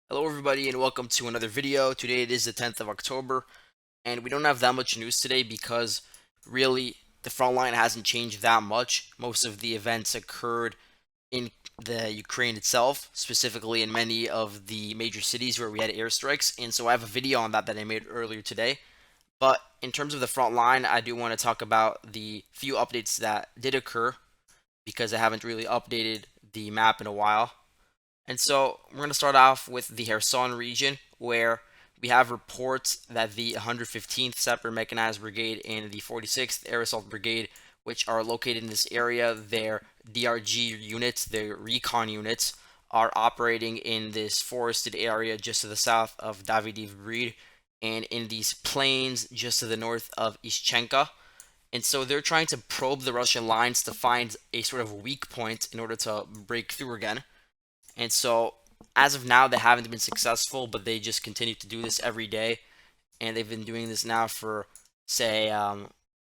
Hello everybody and welcome to another video. Today it is the 10th of October and we don't have that much news today because really the front line hasn't changed that much. Most of the events occurred in the Ukraine itself, specifically in many of the major cities where we had airstrikes, and so I have a video on that I made earlier today. But in terms of the front line, I do want to talk about the few updates that did occur because I haven't really updated the map in a while. And so we're going to start off with the Kherson region, where we have reports that the 115th Separate Mechanized Brigade and the 46th Air Assault Brigade, which are located in this area, their DRG units, their recon units, are operating in this forested area just to the south of Davydiv Brid and in these plains just to the north of Ishchenka. And so they're trying to probe the Russian lines to find a sort of weak point in order to break through again. And so, as of now, they haven't been successful, but they just continue to do this every day. And they've been doing this now for, say,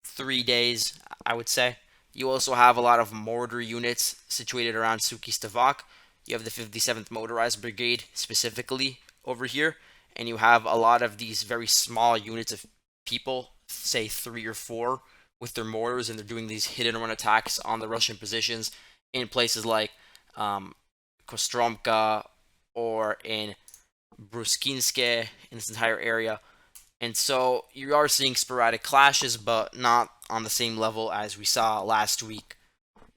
3 days, I would say. You also have a lot of mortar units situated around Suki Stavak. You have the 57th Motorized Brigade specifically over here. And you have a lot of these very small units of people, say 3 or 4, with their mortars, and they're doing these hit and run attacks on the Russian positions in places like um, Kostromka or in Bruskinske in this entire area. And so you are seeing sporadic clashes, but not on the same level as we saw last week.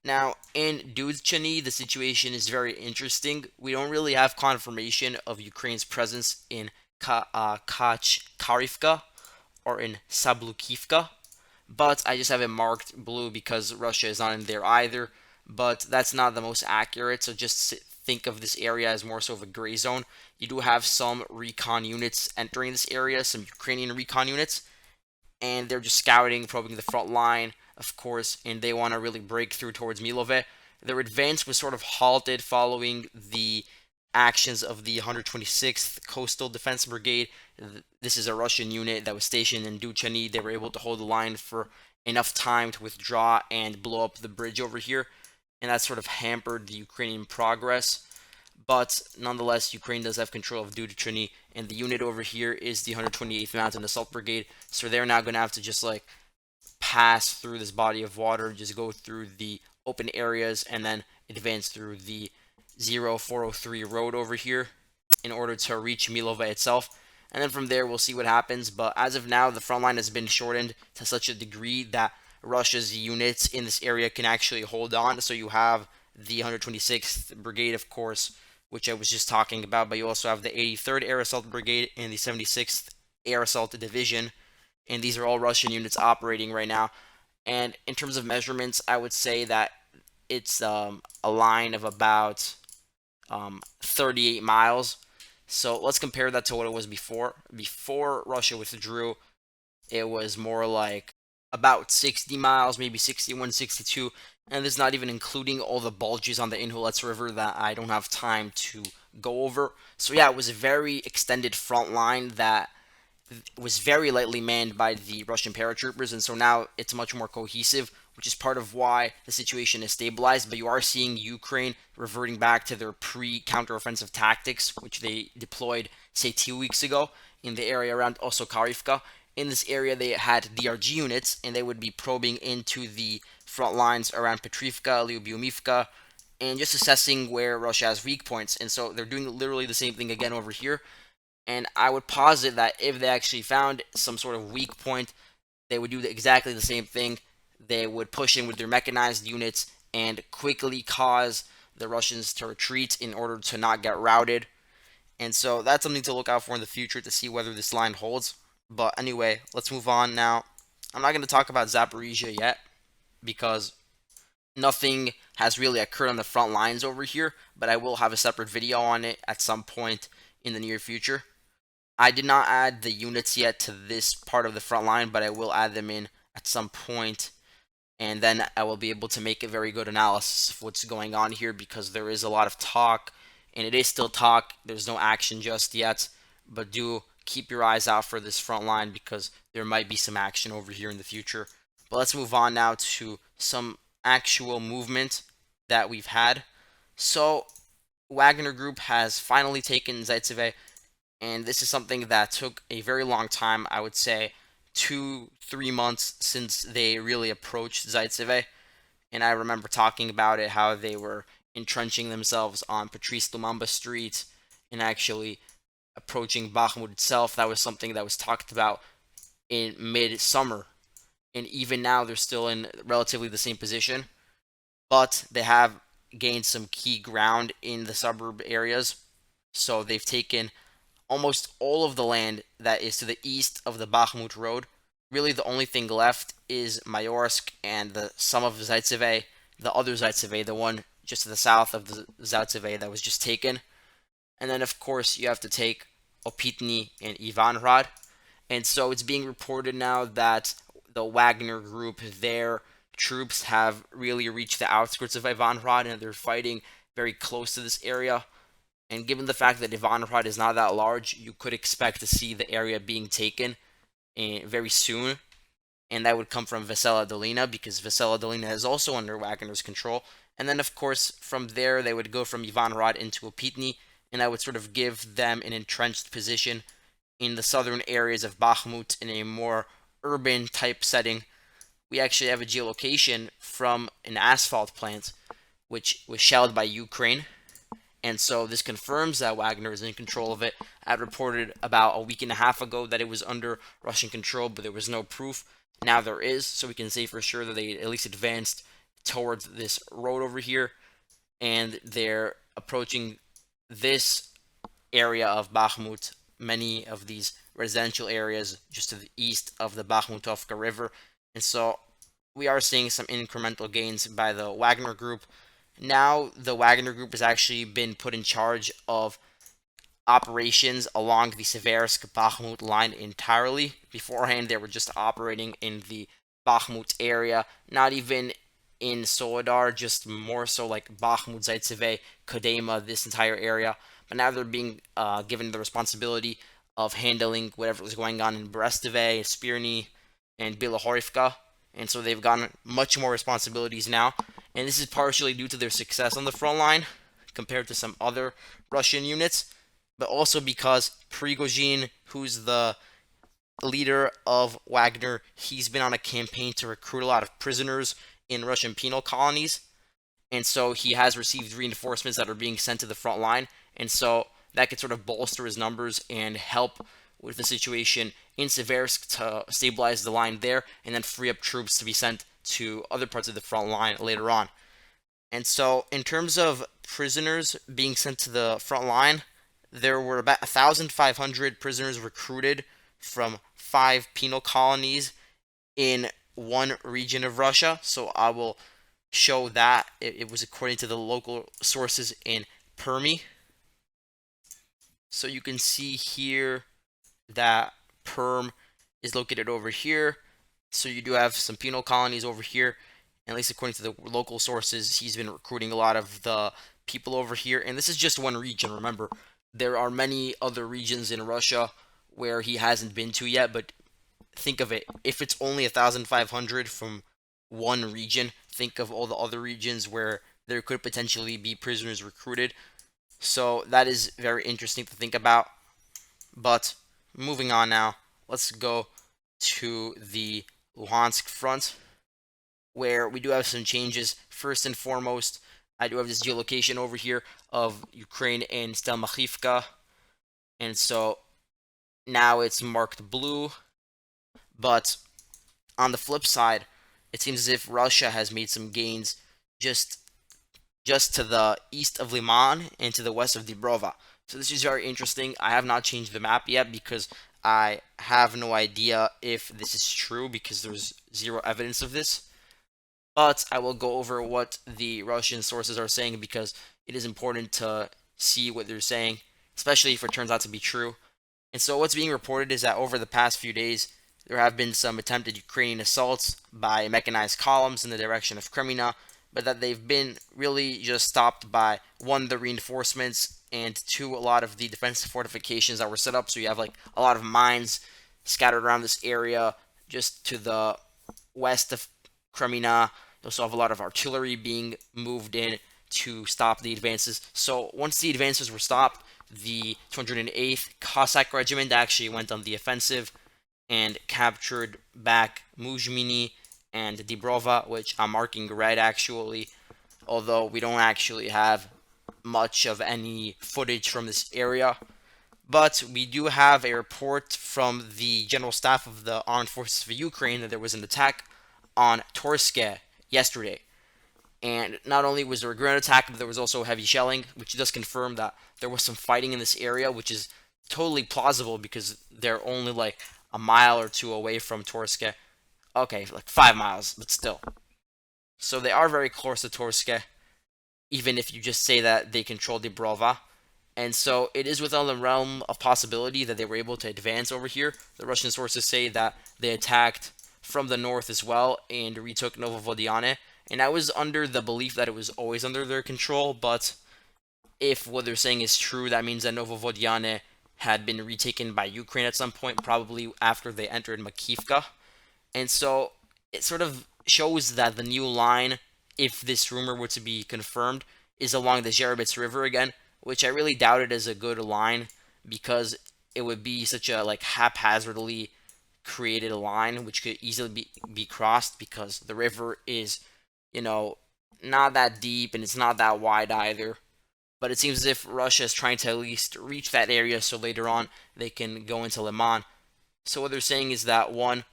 Now, in Dudchany, the situation is very interesting. We don't really have confirmation of Ukraine's presence in Kacharivka or in Sablukivka, but I just have it marked blue because Russia is not in there either. But that's not the most accurate, so just think of this area as more so of a gray zone. You do have some recon units entering this area, some Ukrainian recon units, and they're just scouting, probing the front line, of course, and they want to really break through towards Milove. Their advance was sort of halted following the actions of the 126th Coastal Defense Brigade. This is a Russian unit that was stationed in Duchany. They were able to hold the line for enough time to withdraw and blow up the bridge over here, and that sort of hampered the Ukrainian progress. But nonetheless, Ukraine does have control of Duchany, and the unit over here is the 128th Mountain Assault Brigade. So they're now going to have to just like pass through this body of water, just go through the open areas, and then advance through the 0403 road over here in order to reach Milova itself. And then from there, we'll see what happens. But as of now, the front line has been shortened to such a degree that Russia's units in this area can actually hold on. So you have the 126th Brigade, of course, which I was just talking about, but you also have the 83rd Air Assault Brigade and the 76th Air Assault Division, and these are all Russian units operating right now. And in terms of measurements, I would say that it's a line of about 38 miles. So let's compare that to what it was before. Before Russia withdrew, it was more like about 60 miles, maybe 61, 62, and this is not even including all the bulges on the Inhulets River that I don't have time to go over. So yeah, it was a very extended front line that was very lightly manned by the Russian paratroopers, and so now it's much more cohesive, which is part of why the situation is stabilized. But you are seeing Ukraine reverting back to their pre-counteroffensive tactics, which they deployed, say, 2 weeks ago in the area around Osokarivka. In this area, they had DRG units, and they would be probing into the front lines around Petrivka, Lyubiumivka, and just assessing where Russia has weak points. And so they're doing literally the same thing again over here. And I would posit that if they actually found some sort of weak point, they would do exactly the same thing. They would push in with their mechanized units and quickly cause the Russians to retreat in order to not get routed. And so that's something to look out for in the future to see whether this line holds. But anyway, let's move on now. I'm not going to talk about Zaporizhia yet because nothing has really occurred on the front lines over here, but I will have a separate video on it at some point in the near future. I did not add the units yet to this part of the front line, but I will add them in at some point, and then I will be able to make a very good analysis of what's going on here because there is a lot of talk, and it is still talk. There's no action just yet, but do keep your eyes out for this front line because there might be some action over here in the future. But let's move on now to some actual movement that we've had. So Wagner Group has finally taken Zaitsev, and this is something that took a very long time. I would say 2-3 months since they really approached Zaitsev, and I remember talking about it how they were entrenching themselves on Patrice Lumumba Street and actually approaching Bakhmut itself. That was something that was talked about in mid-summer, and even now they're still in relatively the same position, but they have gained some key ground in the suburb areas. So they've taken almost all of the land that is to the east of the Bakhmut road. Really, the only thing left is Mayorsk and some of Zaitsev, the other Zaitsev, the one just to the south of the Zaitsev that was just taken. And then, of course, you have to take Opitny and Ivanrad. And so it's being reported now that the Wagner group, their troops have really reached the outskirts of Ivanrad and they're fighting very close to this area. And given the fact that Ivanrad is not that large, you could expect to see the area being taken very soon. And that would come from Vesela Dolina because Vesela Dolina is also under Wagner's control. And then, of course, from there, they would go from Ivanrad into Opitny, and that would sort of give them an entrenched position in the southern areas of Bakhmut in a more urban type setting. We actually have a geolocation from an asphalt plant which was shelled by Ukraine. And so this confirms that Wagner is in control of it. I reported about a week and a half ago that it was under Russian control, but there was no proof. Now there is, so we can say for sure that they at least advanced towards this road over here, and they're approaching this area of Bakhmut, many of these residential areas just to the east of the Bakhmutovka River. And so we are seeing some incremental gains by the Wagner Group. Now the Wagner Group has actually been put in charge of operations along the Seversk-Bakhmut line entirely. Beforehand, they were just operating in the Bakhmut area, not even in Solidar, just more so like Bakhmut, Zaitsev, Kodema, this entire area. But now they're being given the responsibility of handling whatever was going on in Brestove, Spirny, and Bilohorivka. And so they've gotten much more responsibilities now. And this is partially due to their success on the front line compared to some other Russian units, but also because Prigozhin, who's the leader of Wagner, he's been on a campaign to recruit a lot of prisoners in Russian penal colonies. And so he has received reinforcements that are being sent to the front line. And so that could sort of bolster his numbers and help with the situation in Seversk to stabilize the line there and then free up troops to be sent to other parts of the front line later on. And so, in terms of prisoners being sent to the front line, there were about 1,500 prisoners recruited from 5 penal colonies in one region of Russia. So I will show that it was according to the local sources in Permi. So you can see here that Perm is located over here. So you do have some penal colonies over here. At least according to the local sources, he's been recruiting a lot of the people over here. And this is just one region, remember. There are many other regions in Russia where he hasn't been to yet, but think of it. If it's only 1,500 from one region, think of all the other regions where there could potentially be prisoners recruited. So that is very interesting to think about. But moving on now, let's go to the Luhansk front, where we do have some changes. First and foremost, I do have this geolocation over here of Ukraine and Stelmachivka. And so now it's marked blue. But on the flip side, it seems as if Russia has made some gains just to the east of Liman and to the west of Dibrova. So this is very interesting. I have not changed the map yet because I have no idea if this is true because there's zero evidence of this. But I will go over what the Russian sources are saying because it is important to see what they're saying, especially if it turns out to be true. And so what's being reported is that over the past few days, there have been some attempted Ukrainian assaults by mechanized columns in the direction of Kremina, but that they've been really just stopped by, one, the reinforcements, and two, a lot of the defensive fortifications that were set up. So you have like a lot of mines scattered around this area just to the west of Kremina. You also have a lot of artillery being moved in to stop the advances. So once the advances were stopped, the 208th Cossack Regiment actually went on the offensive and captured back Muzhmini and Dibrova, which I'm marking red actually, although we don't actually have much of any footage from this area. But we do have a report from the General Staff of the Armed Forces of Ukraine that there was an attack on Torske yesterday. And not only was there a ground attack, but there was also heavy shelling, which does confirm that there was some fighting in this area, which is totally plausible because they're only like a mile or two away from Torske. Okay, like 5 miles, but still. So they are very close to Torske, even if you just say that they control Dibrova. And so it is within the realm of possibility that they were able to advance over here. The Russian sources say that they attacked from the north as well and retook Novovodiyane. And I was under the belief that it was always under their control, but if what they're saying is true, that means that Novovodiyane had been retaken by Ukraine at some point, probably after they entered Makivka. And so it sort of shows that the new line, if this rumor were to be confirmed, is along the Zherebets River again, which I really doubted is a good line because it would be such a like haphazardly created line which could easily be crossed because the river is, you know, not that deep and it's not that wide either. But it seems as if Russia is trying to at least reach that area so later on they can go into Liman. So what they're saying is that one,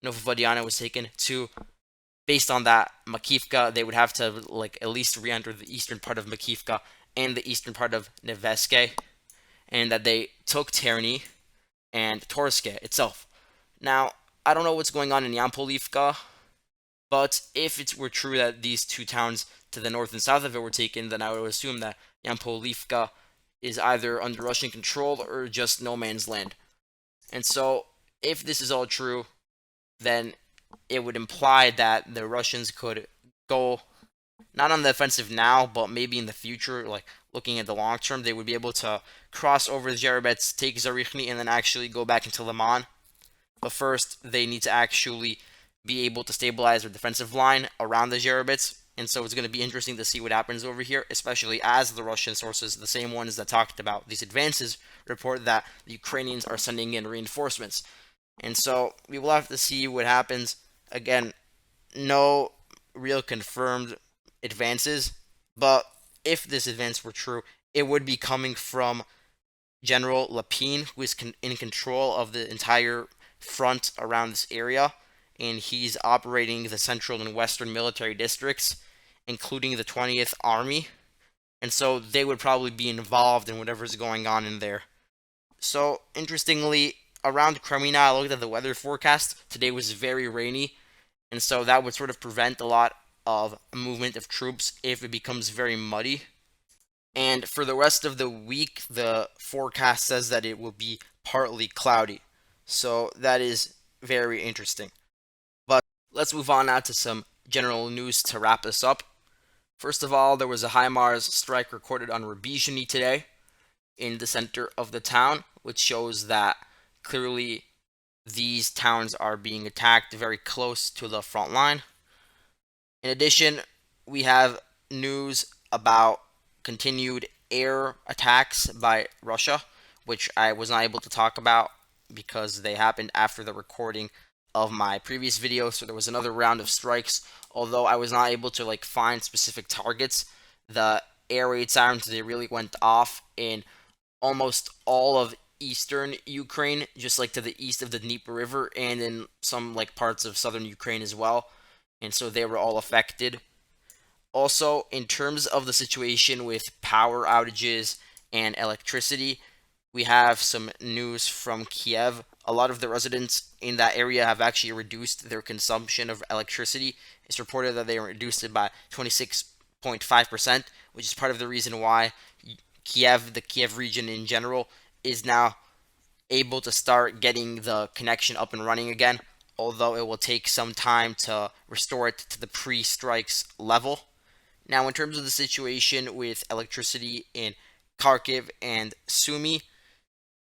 Novovodiana was taken. Two, based on that, Makivka, they would have to like at least re-enter the eastern part of Makivka and the eastern part of Neveske, and that they took Terny and Torske itself. Now, I don't know what's going on in Yampolivka, but if it were true that these two towns to the north and south of it were taken, then I would assume that Yampolivka is either under Russian control or just no man's land. And so, if this is all true, then it would imply that the Russians could go not on the offensive now, but maybe in the future, like looking at the long term, they would be able to cross over the Zherebets, take Zarichny, and then actually go back into Liman. But first, they need to actually be able to stabilize their defensive line around the Zherebets. And so it's going to be interesting to see what happens over here, especially as the Russian sources, the same ones that talked about these advances, report that the Ukrainians are sending in reinforcements. And so we will have to see what happens. Again, no real confirmed advances, but if this advance were true, it would be coming from General Lapine, who is in control of the entire front around this area, and he's operating the central and western military districts, including the 20th Army, and so they would probably be involved in whatever's going on in there. So, interestingly, around Kremina, I looked at the weather forecast. Today was very rainy, and so that would sort of prevent a lot of movement of troops if it becomes very muddy. And for the rest of the week, the forecast says that it will be partly cloudy. So that is very interesting. But let's move on now to some general news to wrap this up. First of all, there was a HIMARS strike recorded on Rubizhny today in the center of the town, which shows that clearly these towns are being attacked very close to the front line. In addition, we have news about continued air attacks by Russia, which I was not able to talk about because they happened after the recording of my previous video. So there was another round of strikes, although I was not able to find specific targets. The air raid sirens, they really went off in almost all of eastern Ukraine, just to the east of the Dnieper River, and in some parts of southern Ukraine as well. And so they were all affected. Also, in terms of the situation with power outages and electricity, we have some news from Kiev. A lot of the residents in that area have actually reduced their consumption of electricity. It's reported that they reduced it by 26.5%, which is part of the reason why Kiev, the Kiev region in general, is now able to start getting the connection up and running again, although it will take some time to restore it to the pre-strikes level. Now, in terms of the situation with electricity in Kharkiv and Sumy,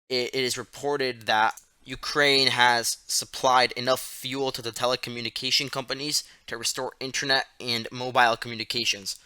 it is reported that Ukraine has supplied enough fuel to the telecommunication companies to restore internet and mobile communications.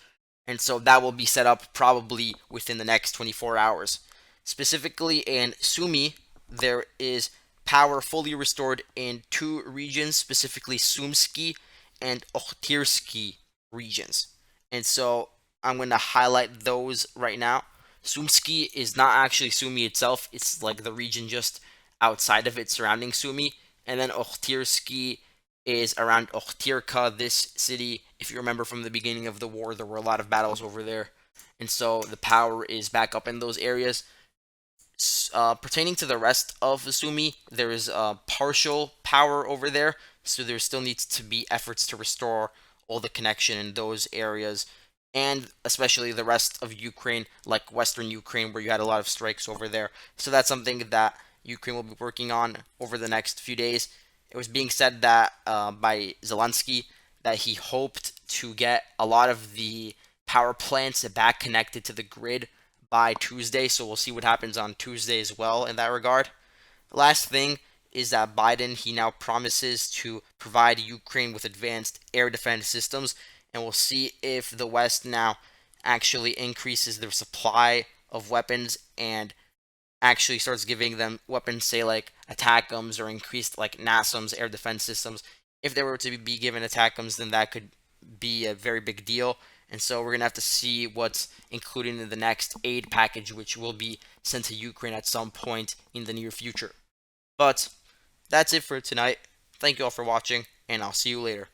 and so that will be set up probably within the next 24 hours. Specifically in Sumi, there is power fully restored in two regions, specifically Sumski and Ohtirski regions. And so I'm going to highlight those right now. Sumski is not actually Sumi itself, it's like the region just outside of it surrounding Sumi. And then Ohtirski is around Ohtirka, this city. If you remember from the beginning of the war, there were a lot of battles over there. And so the power is back up in those areas. Pertaining to the rest of Sumi, there is partial power over there, so there still needs to be efforts to restore all the connection in those areas, and especially the rest of Ukraine, like Western Ukraine, where you had a lot of strikes over there. So that's something that Ukraine will be working on over the next few days. It was being said that by Zelensky that he hoped to get a lot of the power plants back connected to the grid by Tuesday, so we'll see what happens on Tuesday as well in that regard. Last thing is that Biden, he now promises to provide Ukraine with advanced air defense systems, and we'll see if the West now actually increases their supply of weapons and actually starts giving them weapons, say like ATACMS or increased like NASAMS air defense systems. If they were to be given ATACMS, then that could be a very big deal. And so we're gonna have to see what's included in the next aid package, which will be sent to Ukraine at some point in the near future. But that's it for tonight. Thank you all for watching, and I'll see you later.